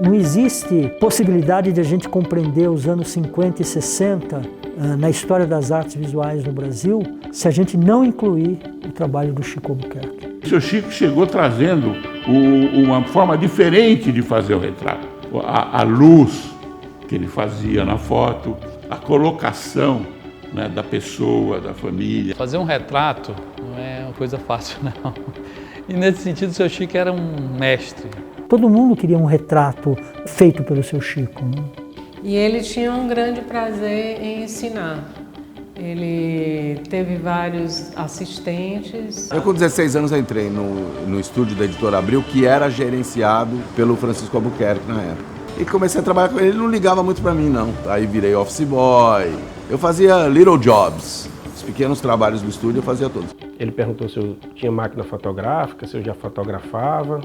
Não existe possibilidade de a gente compreender os anos 50 e 60 na história das artes visuais no Brasil se a gente não incluir o trabalho do Chico Albuquerque. O seu Chico chegou trazendo uma forma diferente de fazer o retrato. A luz que ele fazia na foto, a colocação, né, da pessoa, da família. Fazer um retrato não é uma coisa fácil, não. E nesse sentido, o seu Chico era um mestre. Todo mundo queria um retrato feito pelo seu Chico, né? E ele tinha um grande prazer em ensinar. Ele teve vários assistentes. Eu, com 16 anos, entrei no estúdio da Editora Abril, que era gerenciado pelo Francisco Albuquerque na época. E comecei a trabalhar com ele, ele não ligava muito pra mim, não. Aí virei office boy. Eu fazia little jobs. Os pequenos trabalhos do estúdio eu fazia todos. Ele perguntou se eu tinha máquina fotográfica, se eu já fotografava.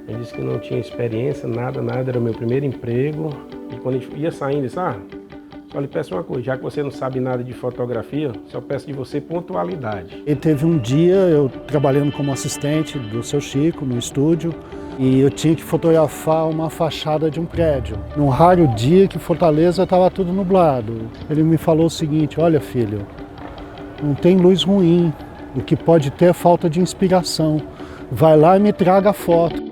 Ele disse que não tinha experiência, nada, era o meu primeiro emprego. E quando ele ia saindo, disse, só lhe peço uma coisa, já que você não sabe nada de fotografia, só peço de você pontualidade. E teve um dia, eu trabalhando como assistente do seu Chico no estúdio, e eu tinha que fotografar uma fachada de um prédio. Num raro dia que Fortaleza estava tudo nublado. Ele me falou o seguinte, olha filho, não tem luz ruim, o que pode ter é falta de inspiração. Vai lá e me traga a foto.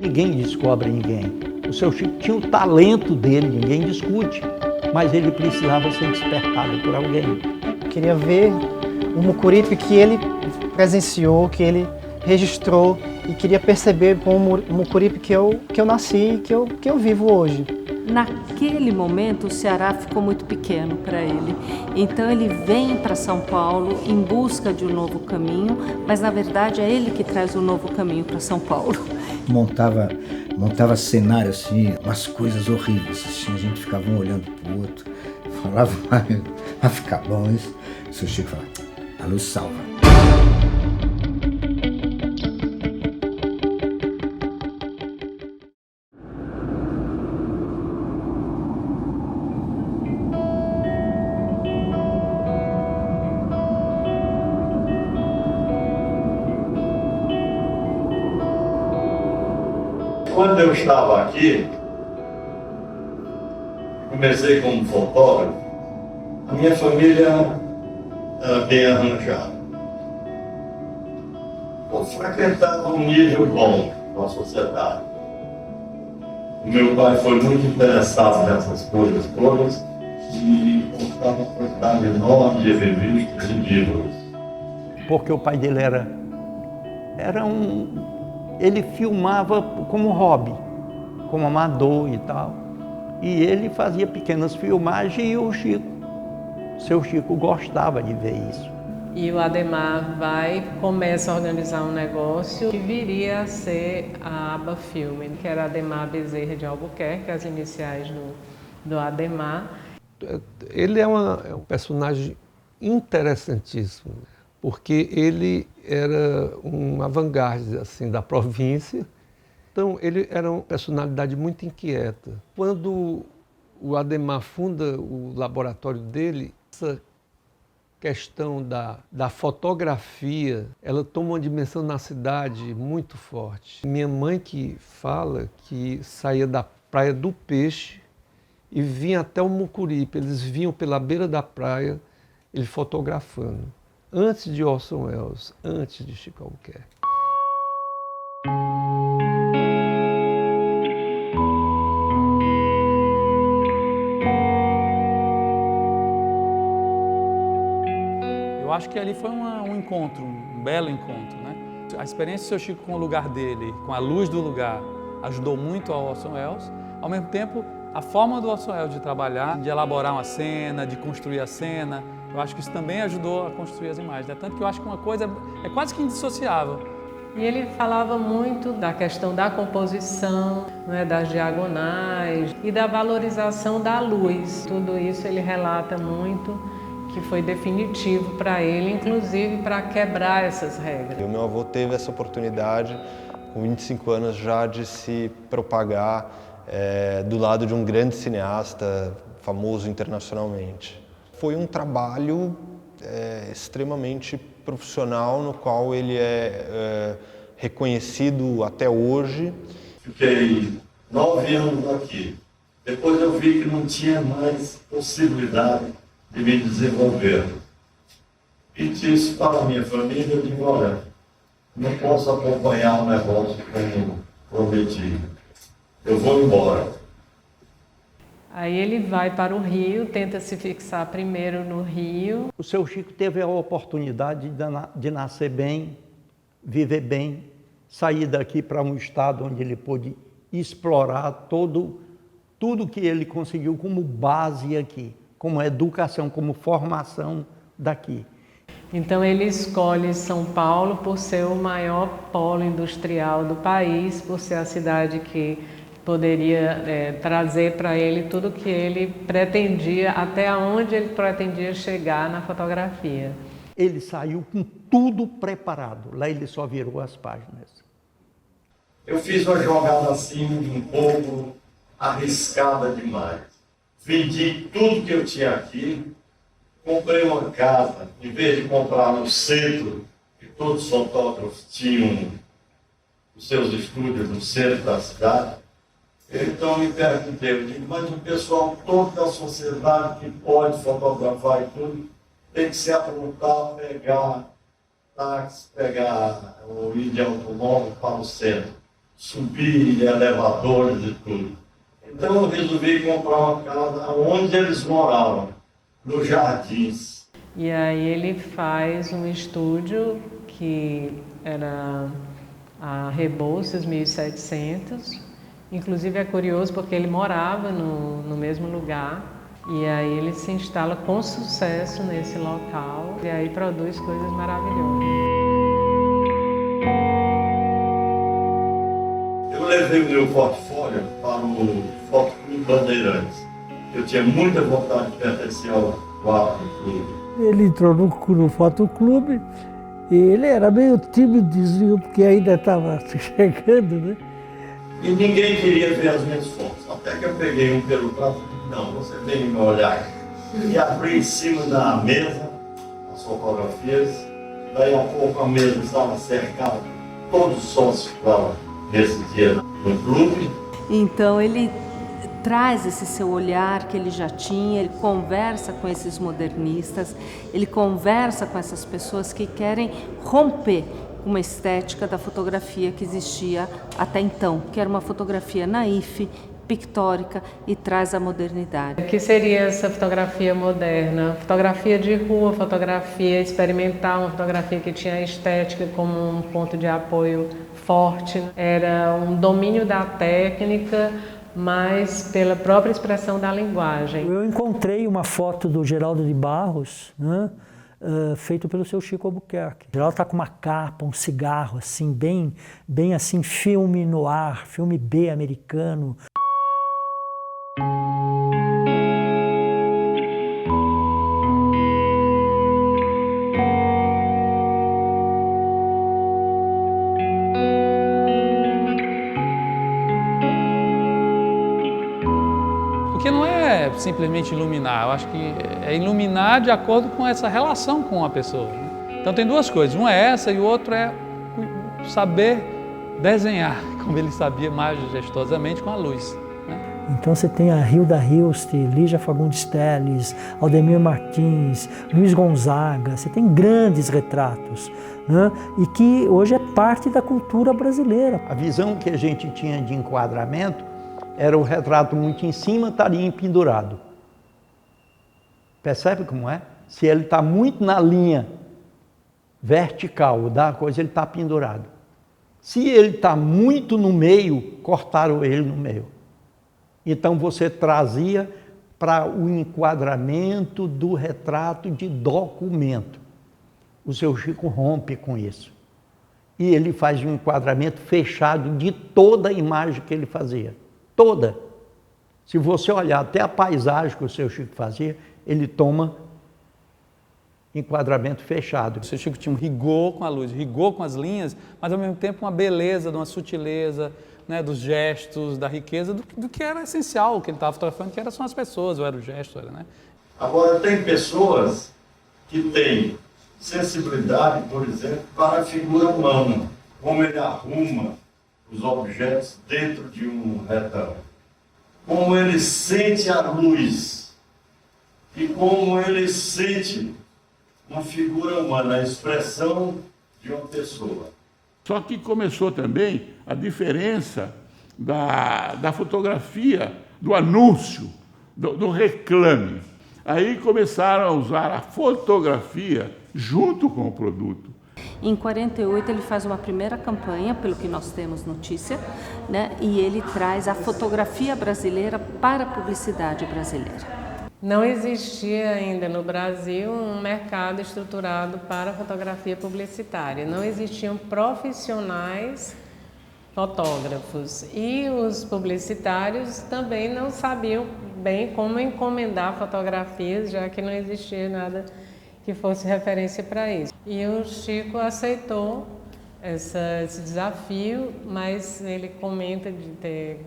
Ninguém descobre ninguém. O seu Chico tinha o talento dele, ninguém discute, mas ele precisava ser despertado por alguém. Eu queria ver o Mucuripe que ele presenciou, que ele registrou e queria perceber como o Mucuripe que eu nasci e que eu vivo hoje. Naquele momento o Ceará ficou muito pequeno para ele, então ele vem para São Paulo em busca de um novo caminho, mas na verdade é ele que traz um novo caminho para São Paulo. Montava cenário assim, umas coisas horríveis, assim, a gente ficava um olhando pro outro, falava, vai ficar bom isso. O seu Chico falava, a luz salva. Quando eu estava aqui, comecei como fotógrafo, a minha família era bem arranjada. Eu frequentava um nível bom na sociedade. O meu pai foi muito interessado nessas coisas todas e comprava uma quantidade enorme de revistas e livros. Porque o pai dele ele filmava como hobby, como amador e tal. E ele fazia pequenas filmagens e o seu Chico gostava de ver isso. E o Adhemar começa a organizar um negócio que viria a ser a Aba Filme, que era Adhemar Bezerra de Albuquerque, as iniciais do Adhemar. Ele é um personagem interessantíssimo, porque ele era um avant-garde assim, da província. Então, ele era uma personalidade muito inquieta. Quando o Adhemar funda o laboratório dele, essa questão da fotografia, ela toma uma dimensão na cidade muito forte. Minha mãe que fala que saía da Praia do Peixe e vinha até o Mucuripe. Eles vinham pela beira da praia, ele fotografando. Antes de Orson Welles, antes de Chico Albuquerque. Eu acho que ali foi um encontro, um belo encontro, né? A experiência do seu Chico com o lugar dele, com a luz do lugar, ajudou muito ao Orson Welles. Ao mesmo tempo, a forma do Orson Welles de trabalhar, de elaborar uma cena, de construir a cena, eu acho que isso também ajudou a construir as imagens, né? Tanto que eu acho que uma coisa é quase que indissociável. E ele falava muito da questão da composição, né, das diagonais e da valorização da luz. Tudo isso ele relata muito, que foi definitivo para ele, inclusive para quebrar essas regras. O meu avô teve essa oportunidade, com 25 anos já, de se propagar do lado de um grande cineasta, famoso internacionalmente. Foi um trabalho extremamente profissional, no qual ele reconhecido até hoje. Fiquei 9 anos aqui. Depois eu vi que não tinha mais possibilidade de me desenvolver. E disse para a minha família, eu digo, olha, não posso acompanhar o negócio como prometi. Eu vou embora. Aí ele vai para o Rio, tenta se fixar primeiro no Rio. O seu Chico teve a oportunidade de nascer bem, viver bem, sair daqui para um estado onde ele pôde explorar tudo que ele conseguiu como base aqui, como educação, como formação daqui. Então ele escolhe São Paulo por ser o maior polo industrial do país, por ser a cidade que poderia trazer para ele tudo que ele pretendia, até onde ele pretendia chegar na fotografia. Ele saiu com tudo preparado, lá ele só virou as páginas. Eu fiz uma jogada assim, um pouco arriscada demais. Vendi tudo que eu tinha aqui, comprei uma casa, em vez de comprar no centro, que todos os fotógrafos tinham os seus estúdios no centro da cidade. Então me perguntei, eu digo, mas o pessoal todo da sociedade que pode fotografar e tudo, tem que se aprontar, pegar táxi, pegar o ir de automóvel para o centro, subir elevadores e tudo. Então eu resolvi comprar uma casa onde eles moravam, nos Jardins. E aí ele faz um estúdio que era a Rebouças 1700. Inclusive é curioso porque ele morava no mesmo lugar e aí ele se instala com sucesso nesse local e aí produz coisas maravilhosas. Eu levei o meu portfólio para o Fotoclube Bandeirantes. Eu tinha muita vontade de pertencer ao Fotoclube. Ele entrou no Fotoclube e ele era meio tímido, porque ainda estava chegando, né? E ninguém queria ver as minhas fotos. Até que eu peguei um pelo braço e disse, não, você vem me olhar. E abri em cima da mesa as fotografias. Daí a pouco a mesa estava cercada, todos os sócios que estavam nesse dia no clube. Então ele traz esse seu olhar que ele já tinha, ele conversa com esses modernistas, ele conversa com essas pessoas que querem romper uma estética da fotografia que existia até então, que era uma fotografia naif, pictórica e traz a modernidade. O que seria essa fotografia moderna? Fotografia de rua, fotografia experimental, uma fotografia que tinha a estética como um ponto de apoio forte. Era um domínio da técnica, mas pela própria expressão da linguagem. Eu encontrei uma foto do Geraldo de Barros, né? Feito pelo seu Chico Albuquerque. O Geraldo está com uma capa, um cigarro, assim, bem assim, filme noir, filme B americano. Porque não é simplesmente iluminar, eu acho que é iluminar de acordo com essa relação com a pessoa. Então tem duas coisas, uma é essa e o outro é saber desenhar, como ele sabia majestosamente com a luz. Então você tem a Hilda Hilst, Lígia Fagundes Telles, Aldemir Martins, Luiz Gonzaga, você tem grandes retratos, né? E que hoje é parte da cultura brasileira. A visão que a gente tinha de enquadramento era o retrato muito em cima, estaria pendurado. Percebe como é? Se ele está muito na linha vertical da coisa, ele está pendurado. Se ele está muito no meio, cortaram ele no meio. Então você trazia para o enquadramento do retrato de documento. O seu Chico rompe com isso. E ele faz um enquadramento fechado de toda a imagem que ele fazia. Toda. Se você olhar até a paisagem que o seu Chico fazia, ele toma enquadramento fechado. O seu Chico tinha um rigor com a luz, rigor com as linhas, mas ao mesmo tempo uma beleza, uma sutileza, né, dos gestos, da riqueza, do que era essencial, o que ele estava fotografando, que são as pessoas, ou era o gesto, né? Agora, tem pessoas que têm sensibilidade, por exemplo, para a figura humana. como ele arruma os objetos dentro de um retângulo, como ele sente a luz e como ele sente uma figura humana, a expressão de uma pessoa. Só que começou também a diferença da fotografia, do anúncio, do reclame. Aí começaram a usar a fotografia junto com o produto. Em 48 ele faz uma primeira campanha, pelo que nós temos notícia, né? E ele traz a fotografia brasileira para a publicidade brasileira. Não existia ainda no Brasil um mercado estruturado para a fotografia publicitária. Não existiam profissionais fotógrafos e os publicitários também não sabiam bem como encomendar fotografias, já que não existia nada que fosse referência para isso. E o Chico aceitou esse desafio, mas ele comenta de ter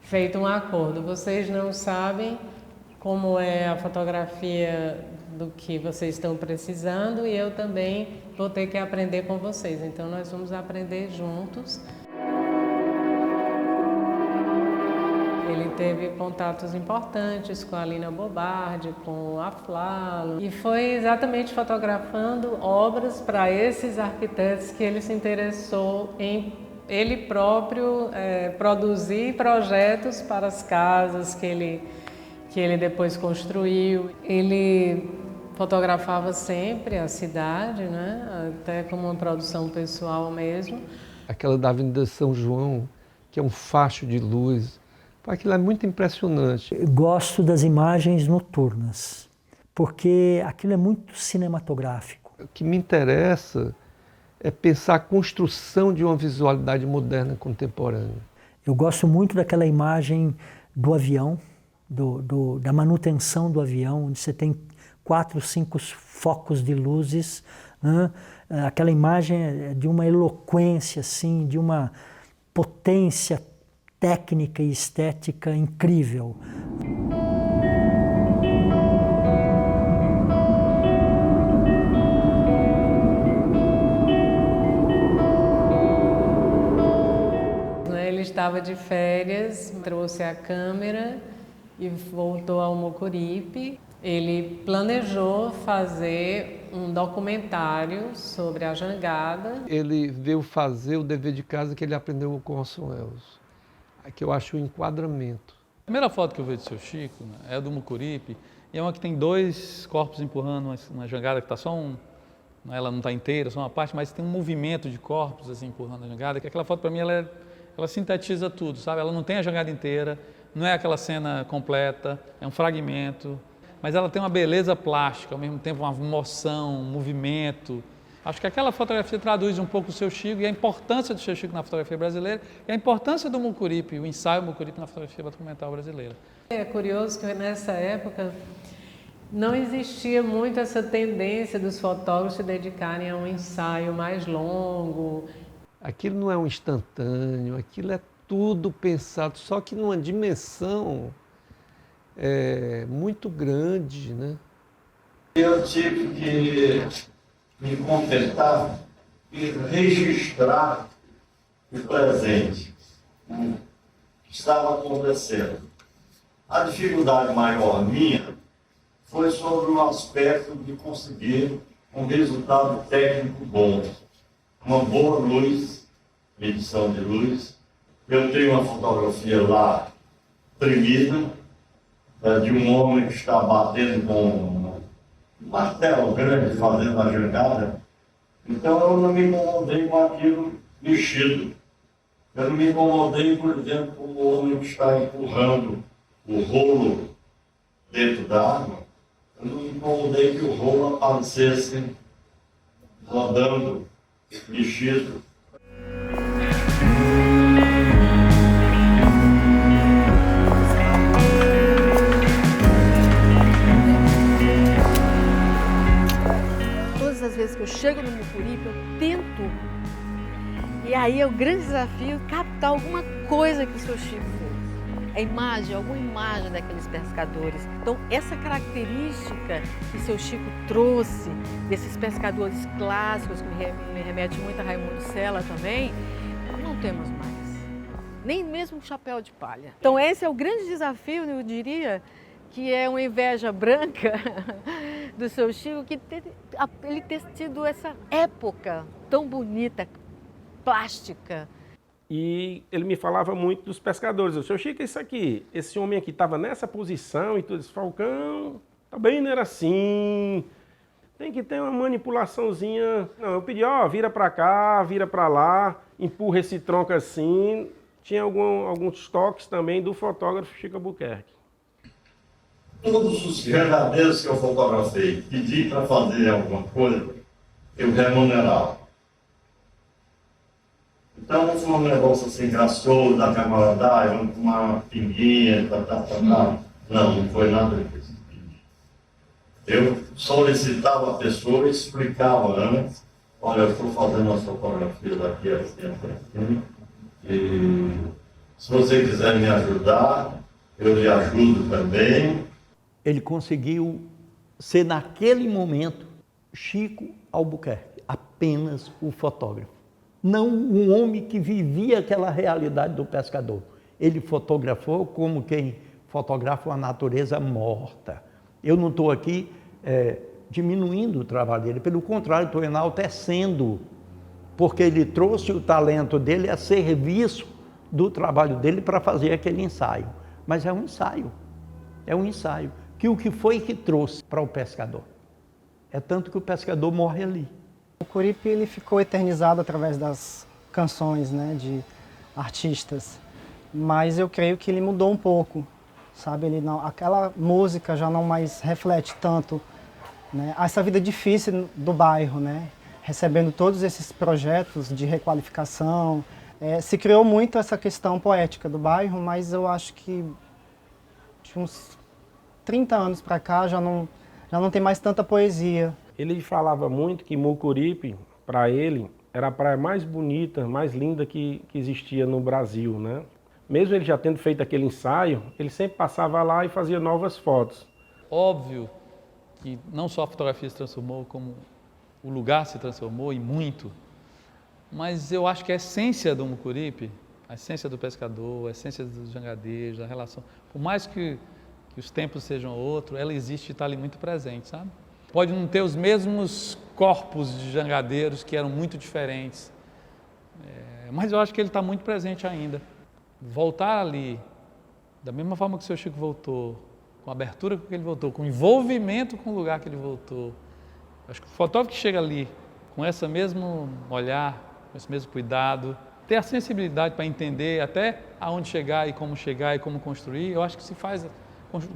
feito um acordo. Vocês não sabem como é a fotografia do que vocês estão precisando e eu também vou ter que aprender com vocês. Então nós vamos aprender juntos. Ele teve contatos importantes com a Lina Bobardi, com a Flalo, e foi exatamente fotografando obras para esses arquitetos que ele se interessou em ele próprio produzir projetos para as casas que ele depois construiu. Ele fotografava sempre a cidade, né? Até como uma produção pessoal mesmo. Aquela da Avenida São João, que é um facho de luz, aquilo é muito impressionante. Eu gosto das imagens noturnas, porque aquilo é muito cinematográfico. O que me interessa é pensar a construção de uma visualidade moderna contemporânea. Eu gosto muito daquela imagem do avião, da manutenção do avião, onde você tem 4, 5 focos de luzes, né? Aquela imagem é de uma eloquência, assim, de uma potência técnica e estética incrível. Ele estava de férias, trouxe a câmera e voltou ao Mucuripe. Ele planejou fazer um documentário sobre a jangada. Ele veio fazer o dever de casa que ele aprendeu com Orson Welles, que eu acho o enquadramento. A primeira foto que eu vejo do seu Chico, né, é do Mucuripe, e é uma que tem 2 corpos empurrando uma jangada que está só ela não está inteira, só uma parte, mas tem um movimento de corpos assim, empurrando a jangada, que aquela foto para mim ela sintetiza tudo, sabe? Ela não tem a jangada inteira, não é aquela cena completa, é um fragmento, mas ela tem uma beleza plástica, ao mesmo tempo uma emoção, um movimento. Acho que aquela fotografia traduz um pouco o seu Chico e a importância do seu Chico na fotografia brasileira e a importância do Mucuripe, o ensaio Mucuripe na fotografia documental brasileira. É curioso que nessa época não existia muito essa tendência dos fotógrafos se dedicarem a um ensaio mais longo. Aquilo não é um instantâneo, aquilo é tudo pensado, só que numa dimensão muito grande, né? Eu tive que me contentar e registrar o presente que estava acontecendo. A dificuldade maior minha foi sobre o aspecto de conseguir um resultado técnico bom, uma boa luz, medição de luz. Eu tenho uma fotografia lá imprimida de um homem que está batendo com um martelo grande, fazendo a jangada. Então eu não me incomodei com aquilo mexido. Eu não me incomodei, por exemplo, com o homem que está empurrando o rolo dentro da água. Eu não me incomodei que o rolo aparecesse rodando, mexido. Todas as vezes que eu chego no Mucuripe, eu tento, e aí é o grande desafio, captar alguma coisa que o seu Chico fez. a imagem, alguma imagem daqueles pescadores. Então, essa característica que seu Chico trouxe, desses pescadores clássicos, que me remete muito a Raimundo Sela também, não temos mais. Nem mesmo um chapéu de palha. Então, esse é o grande desafio, eu diria, que é uma inveja branca do seu Chico, que ele ter tido essa época tão bonita, plástica. E ele me falava muito dos pescadores. Eu, seu Chico, isso aqui, esse homem aqui estava nessa posição e tudo isso, Falcão, também não era assim. Tem que ter uma manipulaçãozinha. Não, eu pedi, ó, vira para cá, vira para lá, empurra esse tronco assim. Tinha alguns toques também do fotógrafo Chico Albuquerque. Todos os jangadeiros que eu fotografei, pedi para fazer alguma coisa, eu remunerava. Então, foi um negócio assim, graçoso, da camaradagem, uma pinguinha, Não foi nada disso. Eu solicitava a pessoa, explicava antes, olha, eu estou fazendo as fotografias daqui assim, e se você quiser me ajudar, eu lhe ajudo também. Ele conseguiu ser, naquele momento, Chico Albuquerque, apenas o fotógrafo. Não um homem que vivia aquela realidade do pescador. Ele fotografou como quem fotografa uma natureza morta. Eu não estou aqui diminuindo o trabalho dele, pelo contrário, estou enaltecendo, porque ele trouxe o talento dele a serviço do trabalho dele para fazer aquele ensaio. Mas é um ensaio, que o que foi que trouxe para o pescador? É tanto que o pescador morre ali. O Mucuripe ele ficou eternizado através das canções, né, de artistas, mas eu creio que ele mudou um pouco, sabe? Ele não, aquela música já não mais reflete tanto, né, essa vida difícil do bairro, né, recebendo todos esses projetos de requalificação. Se criou muito essa questão poética do bairro, mas eu acho que de uns 30 anos para cá já não tem mais tanta poesia. Ele falava muito que Mucuripe, para ele, era a praia mais bonita, mais linda que existia no Brasil, né? Mesmo ele já tendo feito aquele ensaio, ele sempre passava lá e fazia novas fotos. Óbvio que não só a fotografia se transformou, como o lugar se transformou, e muito. Mas eu acho que a essência do Mucuripe, a essência do pescador, a essência dos jangadeiros, a relação, por mais que os tempos sejam outros, ela existe e está ali muito presente, sabe? Pode não ter os mesmos corpos de jangadeiros que eram muito diferentes, mas eu acho que ele está muito presente ainda. Voltar ali, da mesma forma que o seu Chico voltou, com a abertura com que ele voltou, com o envolvimento com o lugar que ele voltou, acho que o fotógrafo que chega ali com esse mesmo olhar, com esse mesmo cuidado, ter a sensibilidade para entender até aonde chegar e como construir, eu acho que se faz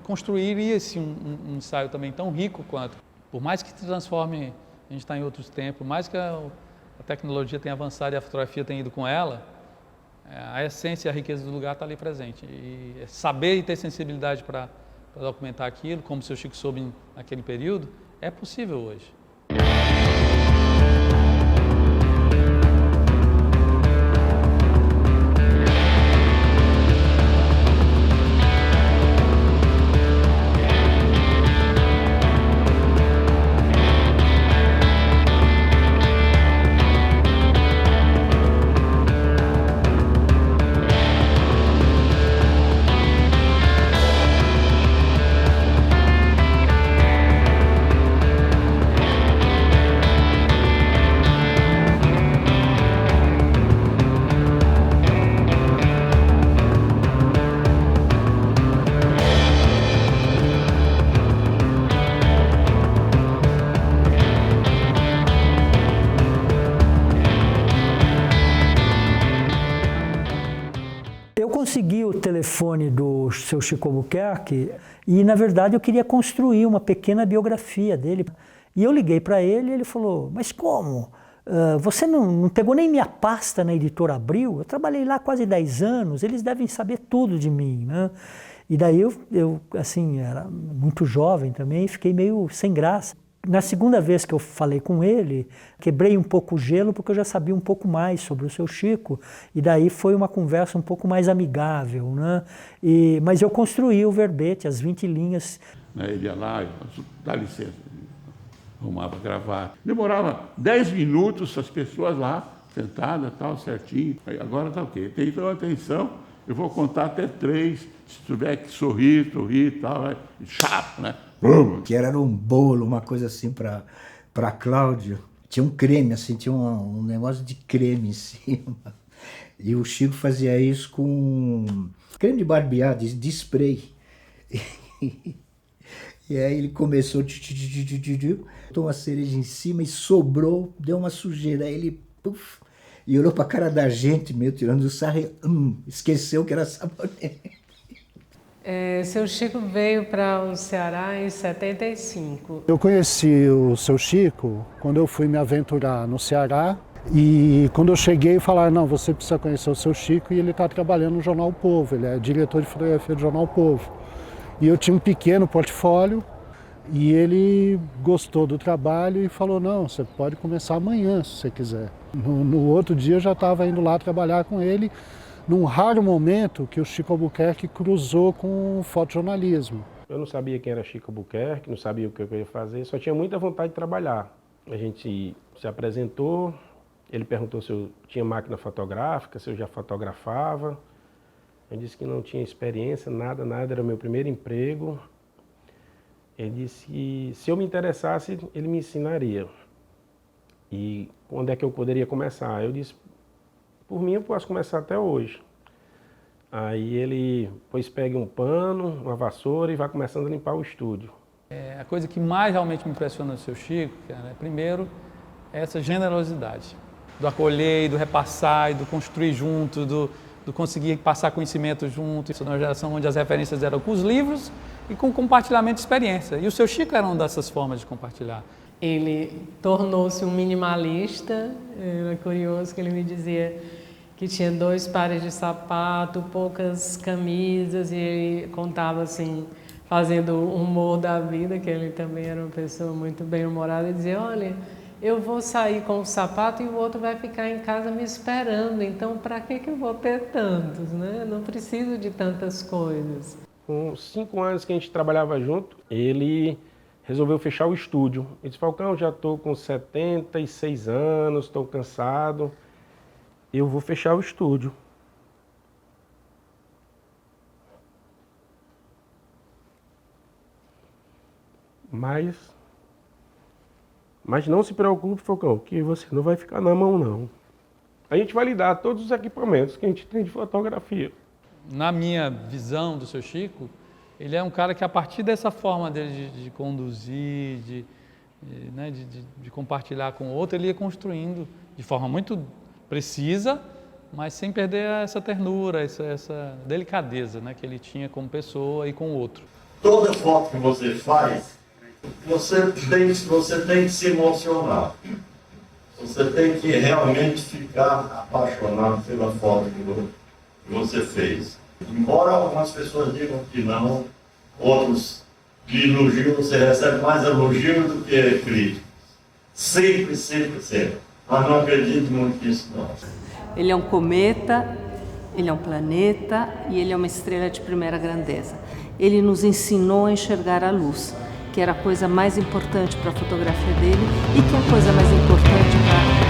construir-se um ensaio também tão rico quanto. Por mais que se transforme, a gente está em outros tempos, por mais que a tecnologia tenha avançado e a fotografia tenha ido com ela, a essência e a riqueza do lugar está ali presente. E saber e ter sensibilidade para documentar aquilo, como o seu Chico soube naquele período, é possível hoje. Consegui o telefone do seu Chico Albuquerque e, na verdade, eu queria construir uma pequena biografia dele. E eu liguei para ele e ele falou, mas como? Você não pegou nem minha pasta na Editora Abril? Eu trabalhei lá quase 10 anos, eles devem saber tudo de mim, né? E daí eu assim, era muito jovem também, fiquei meio sem graça. Na segunda vez que eu falei com ele, quebrei um pouco o gelo, porque eu já sabia um pouco mais sobre o seu Chico, e daí foi uma conversa um pouco mais amigável, né? Mas eu construí o verbete, as 20 linhas. Ele ia lá, dá licença, arrumava gravata. Demorava 10 minutos, as pessoas lá, sentadas, tal, certinho. Aí agora tá o quê? Tem que tomar atenção, eu vou contar até 3, se tiver que sorrir e tal, chato, né? Que era um bolo, uma coisa assim para Cláudio. Tinha um creme, assim, tinha um negócio de creme em cima. E o Chico fazia isso com creme de barbear, de spray. E aí ele começou, botou uma cereja em cima e sobrou, deu uma sujeira. Aí ele, puff, e olhou para a cara da gente, meio tirando o sarro, e esqueceu que era sabonete. Seu Chico veio para o Ceará em 75. Eu conheci o seu Chico quando eu fui me aventurar no Ceará, e quando eu cheguei falaram, não, você precisa conhecer o seu Chico, e ele está trabalhando no Jornal O Povo, ele é diretor de fotografia do Jornal O Povo. E eu tinha um pequeno portfólio, e ele gostou do trabalho e falou, não, você pode começar amanhã se você quiser. No outro dia eu já estava indo lá trabalhar com ele, num raro momento que o Chico Albuquerque cruzou com o fotojornalismo. Eu não sabia quem era Chico Albuquerque, não sabia o que eu ia fazer, só tinha muita vontade de trabalhar. A gente se apresentou, ele perguntou se eu tinha máquina fotográfica, se eu já fotografava. Eu disse que não tinha experiência, nada, era o meu primeiro emprego. Ele disse que se eu me interessasse, ele me ensinaria. E quando é que eu poderia começar? Eu disse, por mim eu posso começar até hoje. Aí ele, pois pegue um pano, uma vassoura e vai começando a limpar o estúdio. A coisa que mais realmente me impressiona no seu Chico, cara, primeiro, é essa generosidade. Do acolher, do repassar, do construir junto, do conseguir passar conhecimento junto. Isso é uma geração onde as referências eram com os livros e com compartilhamento de experiência. E o seu Chico era uma dessas formas de compartilhar. Ele tornou-se um minimalista. Era curioso que ele me dizia que tinha 2 pares de sapato, poucas camisas, e ele contava assim, fazendo o humor da vida, que ele também era uma pessoa muito bem-humorada, e dizia, olha, eu vou sair com o sapato e o outro vai ficar em casa me esperando, então para que eu vou ter tantos, né? Não preciso de tantas coisas. Com 5 anos que a gente trabalhava junto, ele resolveu fechar o estúdio. Ele disse, Falcão, já estou com 76 anos, estou cansado, eu vou fechar o estúdio. Mas não se preocupe, Falcão, que você não vai ficar na mão, não. A gente vai lhe dar todos os equipamentos que a gente tem de fotografia. Na minha visão do seu Chico, ele é um cara que, a partir dessa forma dele de conduzir, de compartilhar com o outro, ele ia construindo de forma muito precisa, mas sem perder essa ternura, essa delicadeza, né, que ele tinha como pessoa e com o outro. Toda foto que você faz, você tem que se emocionar. Você tem que realmente ficar apaixonado pela foto que você fez. Embora algumas pessoas digam que não, outros que elogiam, você recebe mais elogio do que críticas. Sempre, sempre, sempre. Mas não acredito muito nisso, não. Ele é um cometa, ele é um planeta e ele é uma estrela de primeira grandeza. Ele nos ensinou a enxergar a luz, que era a coisa mais importante para a fotografia dele e que é a coisa mais importante para